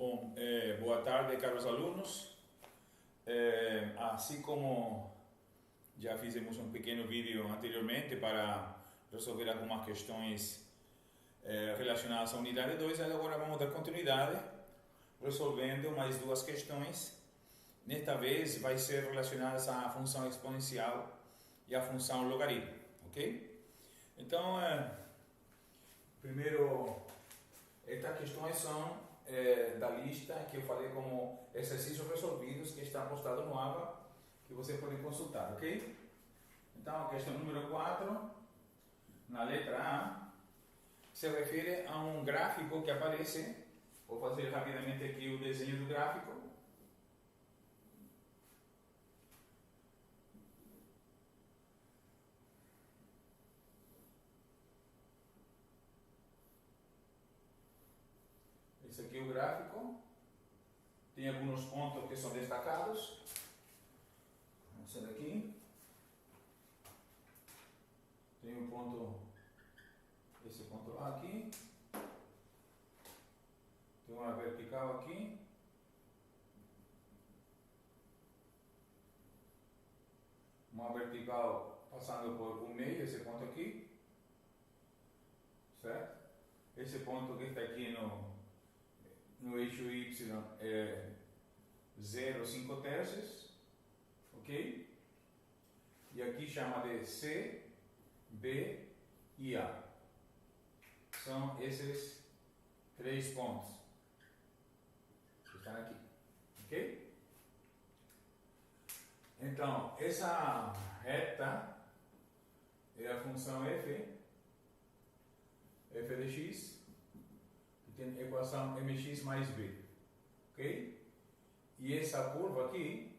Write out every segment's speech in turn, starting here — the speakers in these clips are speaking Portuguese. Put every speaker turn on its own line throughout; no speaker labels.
Bom, boa tarde, caros alunos. Assim como já fizemos um pequeno vídeo anteriormente para resolver algumas questões relacionadas à unidade 2, agora vamos dar continuidade resolvendo mais duas questões. Nesta vez vai ser relacionadas à função exponencial e à função logaritmo, ok? Então, primeiro, estas questões são da lista que eu falei como exercícios resolvidos, que está postado no ABA, que você pode consultar, ok? Então, a questão número 4, na letra A, se refere a um gráfico que aparece. Vou fazer rapidamente aqui o desenho do gráfico. Esse aqui é o gráfico. Tem alguns pontos que são destacados. Vamos ver aqui. Tem um ponto, esse ponto lá aqui. Tem uma vertical aqui. Uma vertical passando por o meio, esse ponto aqui. Certo? Esse ponto que está aqui no eixo Y é 0,5 terços, ok? E aqui chama de C, B e A. São esses três pontos que estão aqui, ok? Então, essa reta é a função f de x, que tem a equação mx mais b, ok? E essa curva aqui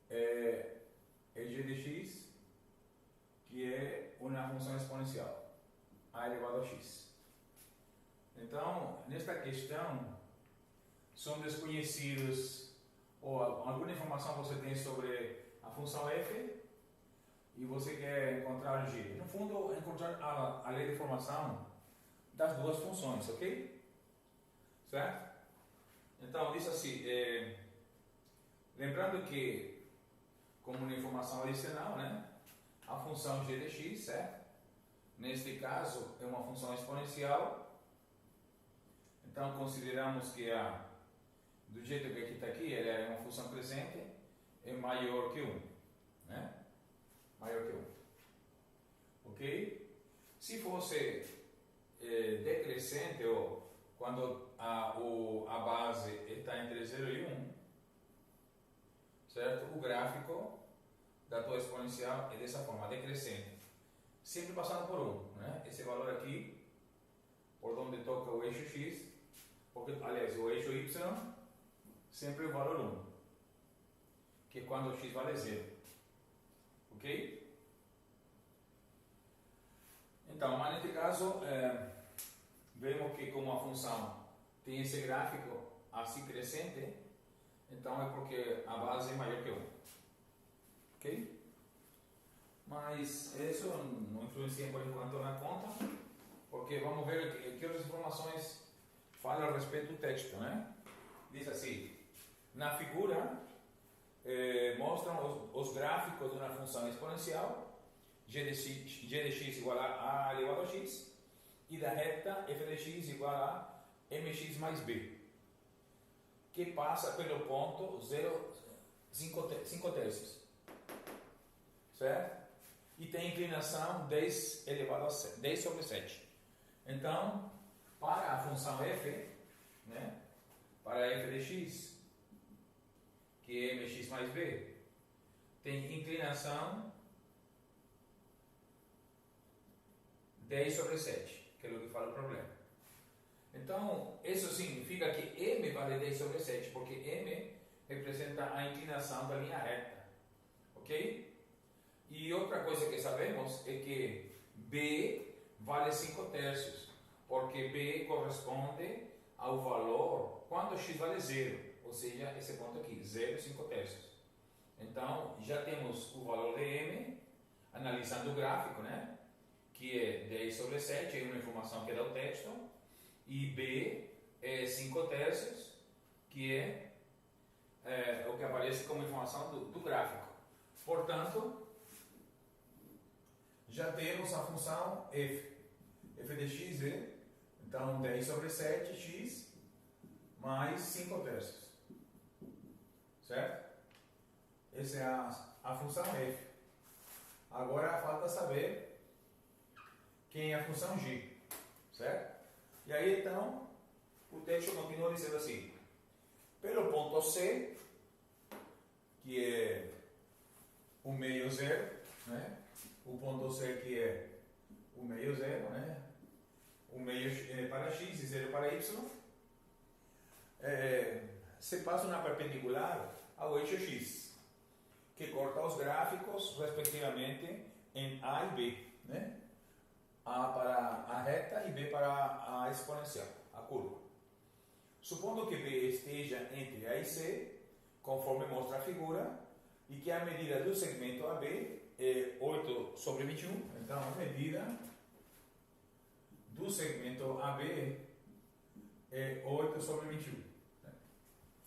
é g de x, que é uma função exponencial, a elevado a x. Então, nesta questão, são desconhecidos, ou alguma informação você tem sobre a função f, e você quer encontrar g. No fundo, encontrar a lei de formação das duas funções, ok? Certo? Então, diz assim, lembrando que, como uma informação adicional, né, a função g de x, certo? Neste caso, é uma função exponencial. Então, consideramos que do jeito que aqui está aqui, ela é uma função crescente, é maior que 1, né? Maior que 1. Ok? Se fosse decrescente, ou quando a base está entre 0 e 1, certo? O gráfico da tua exponencial é dessa forma, decrescente. Sempre passando por 1, né? Esse valor aqui, por onde toca o eixo x, porque, aliás, o eixo y, sempre o valor 1, que é quando o x vale 0. Ok? Então, mas neste caso, vemos que como a função tem esse gráfico assim crescente, então é porque a base é maior que 1. Ok? Mas isso não influencia por enquanto na conta, porque vamos ver que outras informações falam a respeito do texto, né? Diz assim, na figura mostram os gráficos de uma função exponencial, g de x igual a elevado a x, e da reta f de x igual a mx mais b, que passa pelo ponto 0,5 terços, certo? E tem inclinação 10 elevado a 7, 10 sobre 7. Então, para a função f, né, para f de x, que é mx mais b, tem inclinação 10 sobre 7, que é o que fala o problema. Então, isso significa que m vale 10 sobre 7, porque m representa a inclinação da linha reta, ok? E outra coisa que sabemos é que b vale 5 terços, porque b corresponde ao valor quando x vale 0, ou seja, esse ponto aqui, 0,5 terços. Então, já temos o valor de m, analisando o gráfico, né, que é 10 sobre 7, é uma informação que dá o texto, e b é 5 terços, que é o que aparece como informação do gráfico. Portanto, já temos a função f. f de x é, então, 10 sobre 7x mais 5 terços. Certo? Essa é a função f. Agora falta saber quem é a função g. Certo? E aí, então, o texto continua dizendo assim: pelo ponto C, que é o meio zero, né? O ponto C que é o meio zero, né? O meio para x e zero para y, se passa uma perpendicular ao eixo x, que corta os gráficos, respectivamente, em A e B, né? A para a reta e B para a exponencial, a curva. Supondo que B esteja entre A e C, conforme mostra a figura, e que a medida do segmento AB é 8 sobre 21, então a medida do segmento AB é 8 sobre 21.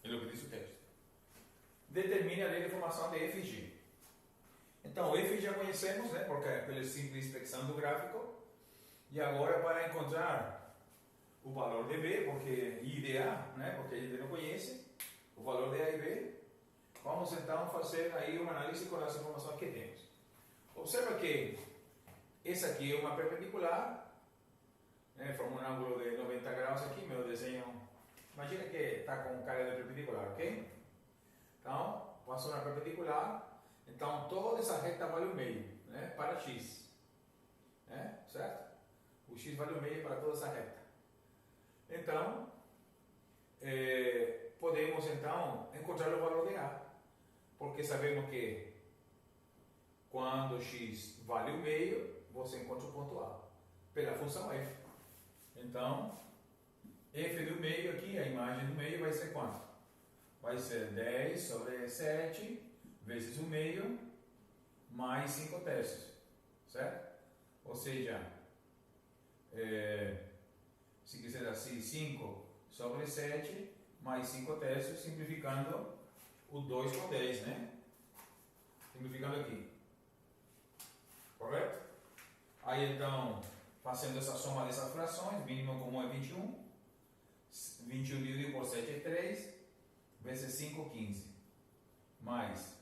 É o que diz o texto. Determine a lei de formação de f e g. Então, o f já conhecemos, né, porque é pela simples expressão do gráfico. E agora, para encontrar o valor de b, porque I de A, né, porque a gente não conhece, o valor de A e B, vamos então fazer aí uma análise com as informações que temos. Observa que essa aqui é uma perpendicular, né, forma um ângulo de 90 graus aqui, meu desenho. Imagina que está com cara de perpendicular, ok? Então, passou na perpendicular, então toda essa reta vale o meio, né, para x, né, certo? O x vale o meio para toda essa reta. Então, podemos então encontrar o valor de A, porque sabemos que quando x vale o meio, você encontra o ponto A, pela função f. Então, f do meio aqui, a imagem do meio vai ser quanto? Vai ser 10 sobre 7 vezes o meio mais 5 terços, certo? Ou seja, se quiser assim, 5 sobre 7 mais 5 terços, simplificando o 2 com 10, né? Simplificando aqui. Correto? Aí então, fazendo essa soma dessas frações, mínimo comum é 21. 21 dividido por 7 é 3, vezes 5, 15. Mais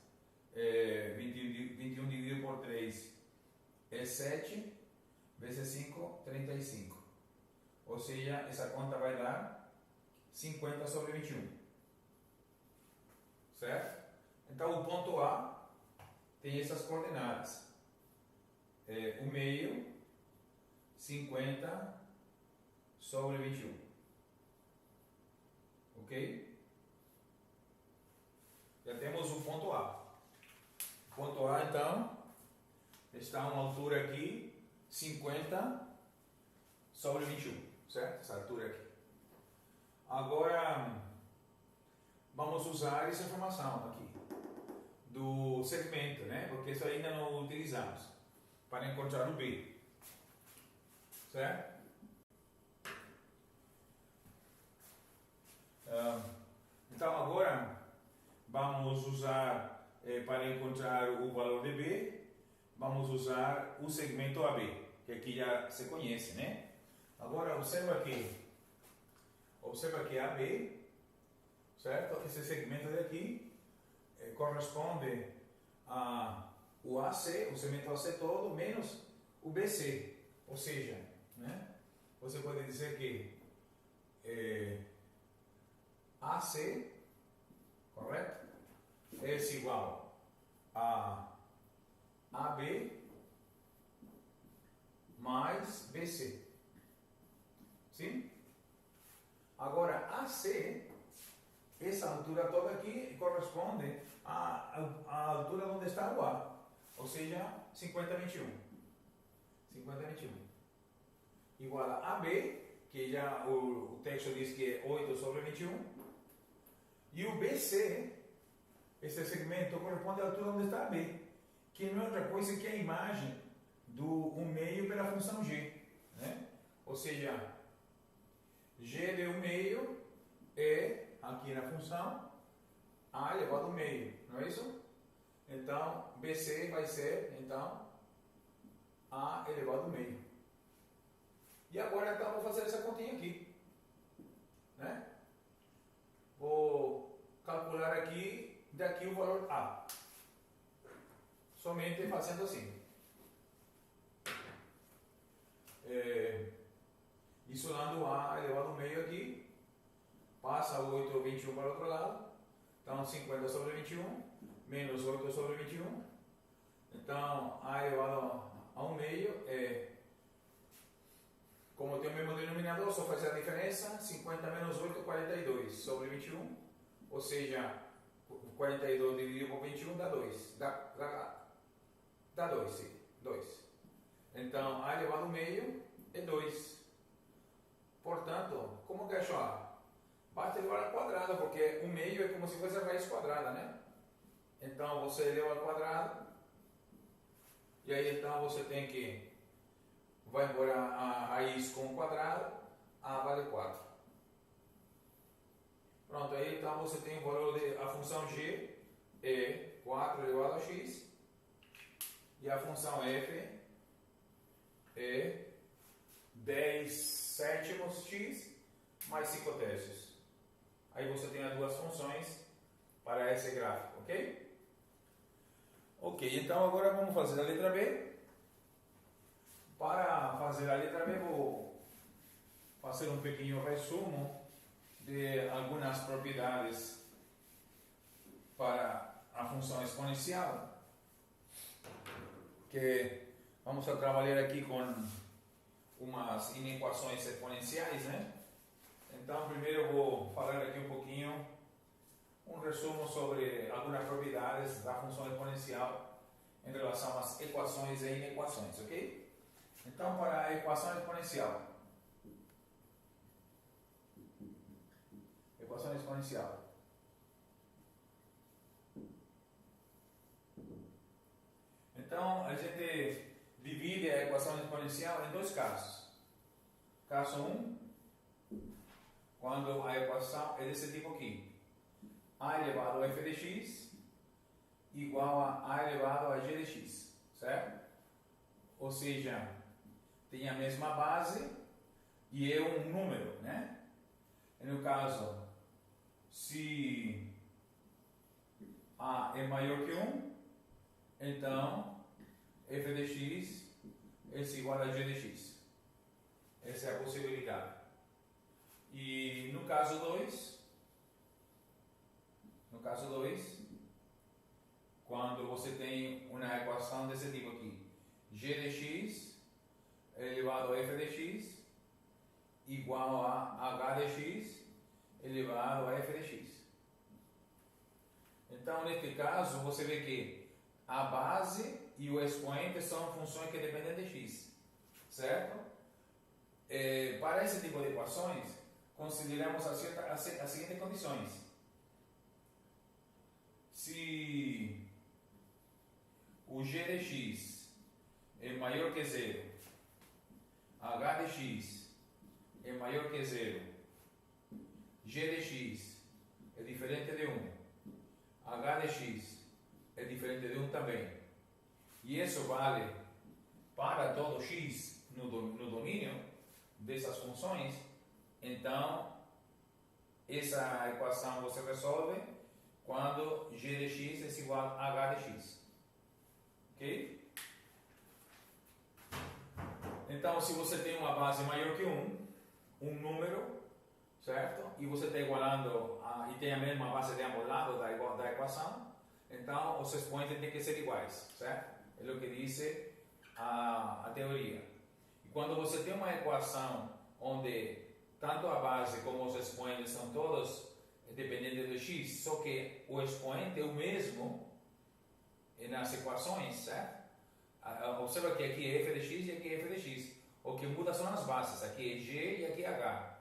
21 dividido por 3 é 7, vezes 5, 35. Ou seja, essa conta vai dar 50 sobre 21. Certo? Então, o ponto A tem essas coordenadas. O meio, 50 sobre 21. Ok? Já temos o ponto A. O ponto A, então, está a uma altura aqui, 50 sobre 21. Certo? Essa altura aqui. Agora, vamos usar essa informação aqui do segmento, né? Porque isso ainda não utilizamos para encontrar o B. Certo? Então, agora vamos usar, para encontrar o valor de B, vamos usar o segmento AB, que aqui já se conhece, né? Agora, observa que AB, certo? Esse segmento daqui corresponde ao AC, o segmento AC todo, menos o BC. Ou seja, né? Você pode dizer que AC, correto? É igual a AB mais BC. Sim? Agora, AC, essa altura toda aqui corresponde à altura onde está o A, ou seja, 50, 21. 50, 21. Igual a AB, que já o texto diz que é 8 sobre 21, e o BC, esse segmento, corresponde à altura onde está B, que não é outra coisa que a imagem do meio pela função g, né? Ou seja, g de 1 meio aqui na função a elevado ao meio, não é isso? Então, BC vai ser, então, a elevado ao meio. E agora, então, vou fazer essa continha aqui, né? Vou calcular aqui, daqui o valor A. Somente fazendo assim. Isolando A elevado ao meio aqui, passa 8 ou 21 para o outro lado, então 50 sobre 21, menos 8 sobre 21, então A elevado ao meio é, como tem o mesmo denominador, só fazer a diferença, 50 menos 8, 42 sobre 21, ou seja, 42 dividido por 21 dá 2, dá 2, sim, 2. Então, A elevado ao meio é 2. Portanto, como que achou A? Basta elevar ao quadrado, porque o meio é como se fosse a raiz quadrada, né? Então, você eleva ao quadrado, e aí então você tem que, vai embora a raiz com o quadrado, A vale 4. Pronto, aí então você tem o valor de, a função G é 4 elevado a x, e a função F é 10 sétimos x mais 5 terços. Aí você tem as duas funções para esse gráfico, ok? Ok, então agora vamos fazer a letra B. Para fazer a letra B, vou fazer um pequeno resumo de algumas propriedades para a função exponencial, que vamos a trabalhar aqui com umas inequações exponenciais, né? Então, primeiro eu vou falar aqui um pouquinho, um resumo sobre algumas propriedades da função exponencial em relação às equações e inequações, ok? Então, para a equação exponencial. Equação exponencial. Então, a gente divide a equação exponencial em dois casos. Caso 1, quando a equação é desse tipo aqui. A elevado a f de x igual a elevado a g de x, certo? Ou seja, tem a mesma base e é um número, né? E no caso, se A é maior que 1, então f de x é igual a g de x. Essa é a possibilidade. E no caso 2, quando você tem uma equação desse tipo aqui, g de x elevado a f de x igual a h de x elevado a f de x. Então, neste caso, você vê que a base e o expoente são funções que dependem de x, certo? Para esse tipo de equações, consideramos as seguintes condições. Se o g de x é maior que 0, h de x é maior que 0, g de x é diferente de 1, h de x é diferente de 1 também, e isso vale para todo x no domínio dessas funções, então essa equação você resolve quando g de x é igual a h de x. Ok? Então, se você tem uma base maior que 1 número, certo? E você está igualando, e tem a mesma base de ambos lados da equação, então os expoentes têm que ser iguais, certo? É o que diz a teoria. E quando você tem uma equação onde tanto a base como os expoentes são todos dependentes do x, só que o expoente é o mesmo nas equações, certo? Observa que aqui é f de x e aqui é f de x. O que muda são as bases, aqui é g e aqui é h.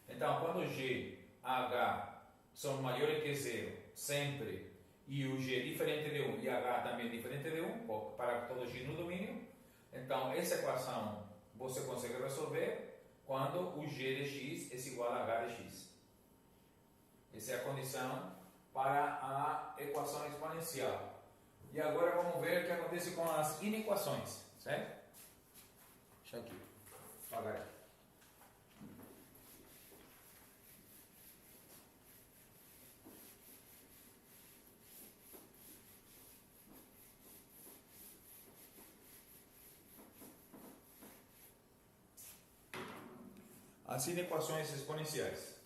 Então, quando g, h são maiores que 0, sempre, e o g é diferente de 1 e h também é diferente de 1, para todo x no domínio, então essa equação você consegue resolver quando o g de x é igual a h de x. Essa é a condição para a equação exponencial. E agora vamos ver o que acontece com as inequações, certo? Deixa aqui, apagar aqui. As inequações exponenciais.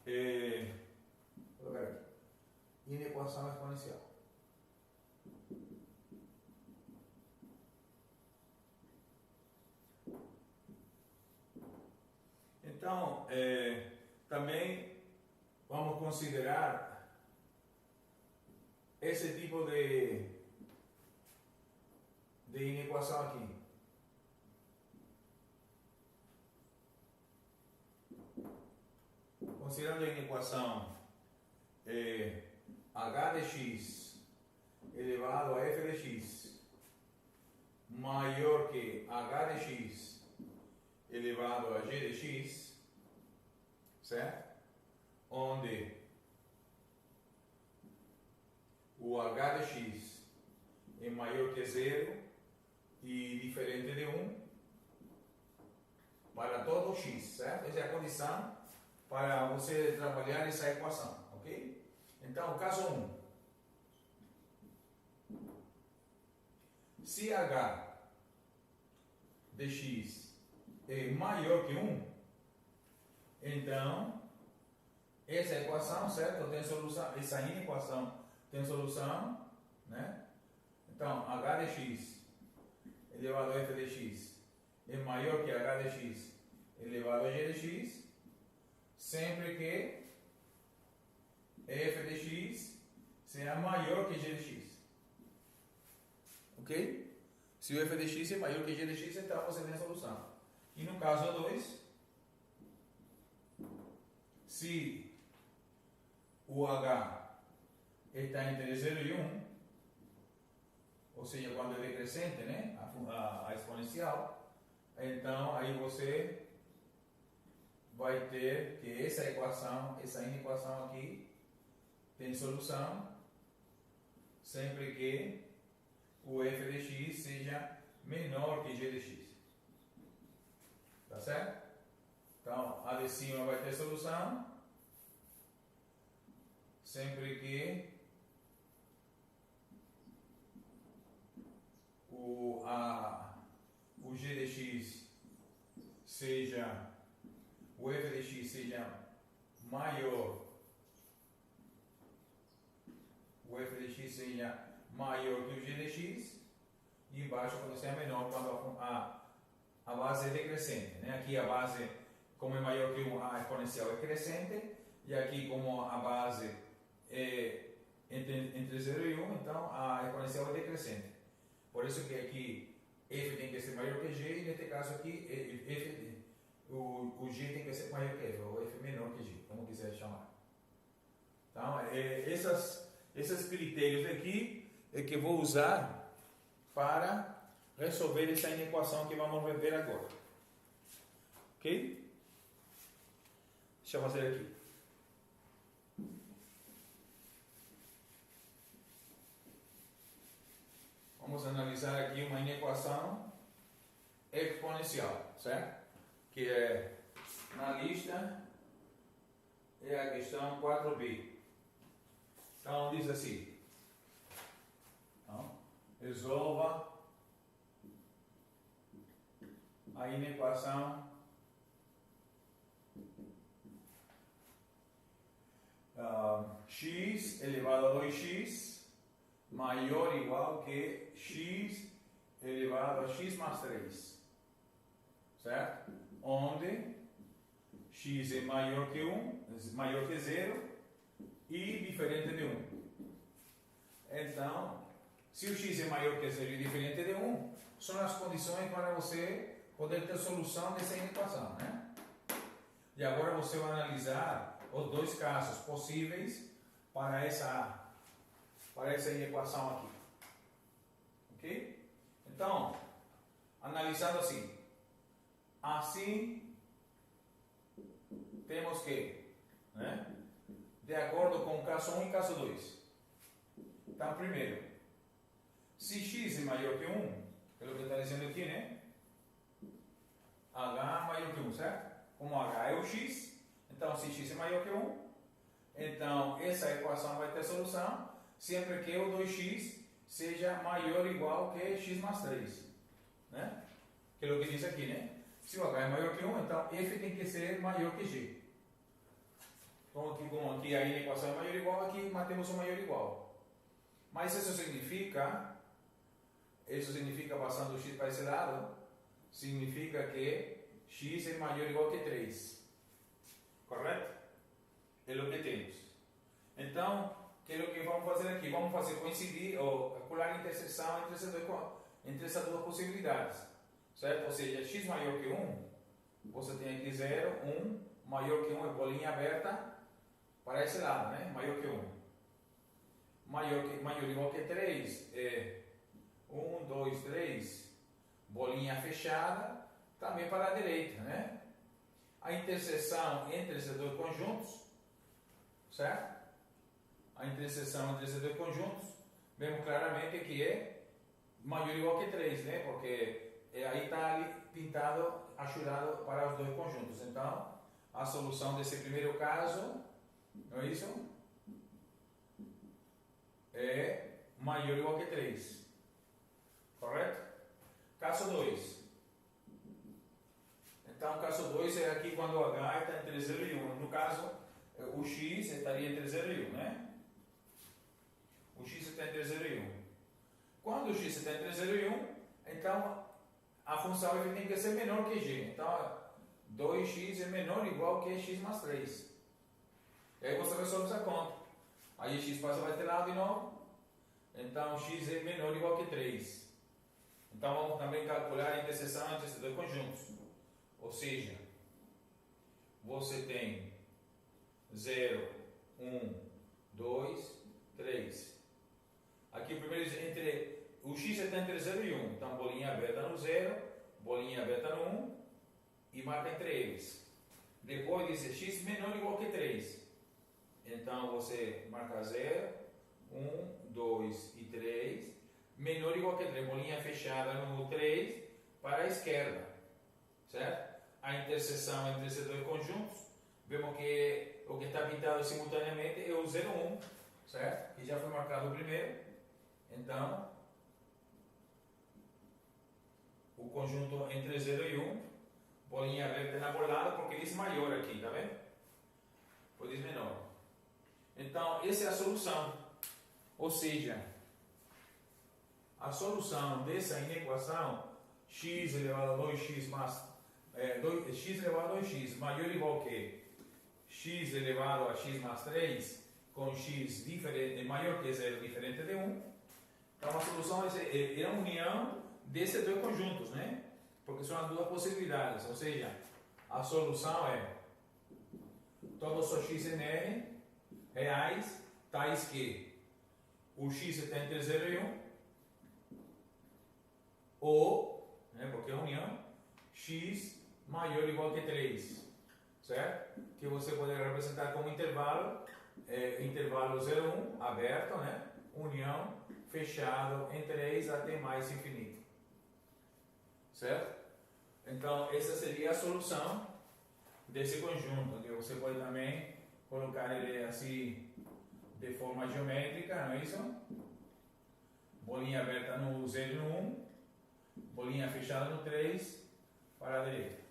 Vou colocar aqui. Inequação exponencial. Então, também vamos considerar esse tipo de inequação aqui. Considerando a inequação h de x elevado a f de x maior que h de x elevado a g de x, certo? Onde o h de x é maior que 0 e diferente de 1 para todo x, certo? Essa é a condição para você trabalhar essa equação, ok? Então, caso 1. Se h de x é maior que 1, então essa equação, certo? Tem solução, essa inequação tem solução, né? Então, h de x elevado a f de x é maior que h de x elevado a g de x, sempre que f de x seja maior que g de x. Ok? Se o f de x é maior que g de x, então você tem a solução. E no caso 2, se o h está entre 0 e 1, ou seja, quando é decrescente, né, a exponencial, então aí você vai ter que essa equação, essa inequação aqui, tem solução sempre que o f de x seja menor que g de x. Tá certo? Então, a de cima vai ter solução sempre que o g de x seja, o f de x seja maior, o f de x seja maior que o g de x, e embaixo quando seja menor, quando a base é decrescente, né? Aqui a base, como é maior que a exponencial, é crescente, e aqui como a base é entre 0 e 1, então a exponencial é decrescente. Por isso que aqui f tem que ser maior que g, e neste caso aqui o g tem que ser maior que f, ou f menor que g, como quiser chamar. Então, esses critérios aqui é que vou usar para resolver essa inequação que vamos ver agora. Ok? Deixa eu fazer aqui. Vamos analisar aqui uma inequação exponencial, certo? Que é, na lista, é a questão 4b. Então, diz assim. Então, resolva a inequação x elevado a 2x maior ou igual que x elevado a x mais 3, certo? Onde x é maior que 1, maior que 0 e diferente de 1. Então, se o x é maior que 0 e diferente de 1, são as condições para você poder ter solução dessa inequação, né? E agora você vai analisar os dois casos possíveis para essa inequação aqui. Ok? Então, analisando assim, temos que de acordo com o caso 1 e caso 2. Então, primeiro, se x é maior que 1, pelo que está dizendo aqui, né? H maior que 1, certo? Como H é o x, então se x é maior que 1, então essa equação vai ter solução sempre que o 2x seja maior ou igual que x mais 3. Né? Que é o que diz aqui, né? Se o H é maior que 1, então F tem que ser maior que G. Então aqui, como aqui a equação é maior ou igual, aqui mantemos o maior ou igual. Mas isso significa, passando o x para esse lado, significa que x é maior ou igual que 3. Correto? É o que temos. Então, o que é o que vamos fazer aqui? Vamos fazer coincidir ou calcular a interseção entre essas duas possibilidades. Certo? Ou seja, x maior que 1, você tem aqui 0, 1, maior que 1 é bolinha aberta para esse lado, né? Maior que 1. Maior ou igual que 3 é 1, 2, 3, bolinha fechada, também para a direita, né? A interseção entre esses dois conjuntos, certo? A interseção entre esses dois conjuntos, vemos claramente que é maior ou igual que 3, né? Porque aí está ali pintado, achurado para os dois conjuntos. Então, a solução desse primeiro caso, não é isso? É maior ou igual que 3. Correto? Caso 2. Então, caso 2 é aqui quando o H está entre 0 e 1. No caso, o X estaria entre 0 e 1, né? O X está entre 0 e 1. Quando o X está entre 0 e 1, então a função F tem que ser menor que G. Então, 2x é menor ou igual que x mais 3. E aí você resolve essa conta. Aí x passa para este lado de novo. Então, x é menor ou igual que 3. Então, vamos também calcular a interseção entre esses dois conjuntos. Ou seja, você tem 0, 1, 2, 3. Aqui, primeiro, o x está entre 0 e 1. Então, bolinha aberta no 0, bolinha aberta no 1 e marca entre eles. Depois diz x menor ou igual que 3. Então, você marca 0, 1, 2 e 3. Menor ou igual que 3. Bolinha fechada no 3 para a esquerda. Certo? A interseção entre esses dois conjuntos, vemos que o que está pintado simultaneamente é o 0, 1. Certo? Que já foi marcado o primeiro. Então, o conjunto entre 0 e 1, bolinha aberta na bolada, porque diz maior aqui, tá vendo? Ou diz menor. Então, essa é a solução. Ou seja, a solução dessa inequação, x elevado a 2x mais x elevado a 2x maior ou igual que x elevado a x mais 3, com x diferente, maior que 0, diferente de 1. Então, a solução é a união desses dois conjuntos, né? Porque são as duas possibilidades. Ou seja, a solução é todos os x em R reais, tais que o x está entre 0 e 1, ou, né, porque é a união, x maior ou igual que 3, certo? Que você pode representar como intervalo, intervalo 0, 1, aberto, né? União, fechado em 3 até mais infinito. Certo? Então, essa seria a solução desse conjunto, que você pode também colocar ele assim, de forma geométrica, não é isso? Bolinha aberta no 0 e no 1, bolinha fechada no 3, para a direita.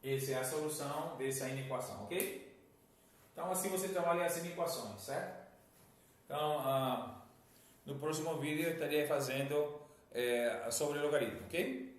Essa é a solução dessa inequação, ok? Então, assim você trabalha as inequações, certo? Então, no próximo vídeo eu estarei fazendo sobre o logaritmo, ok?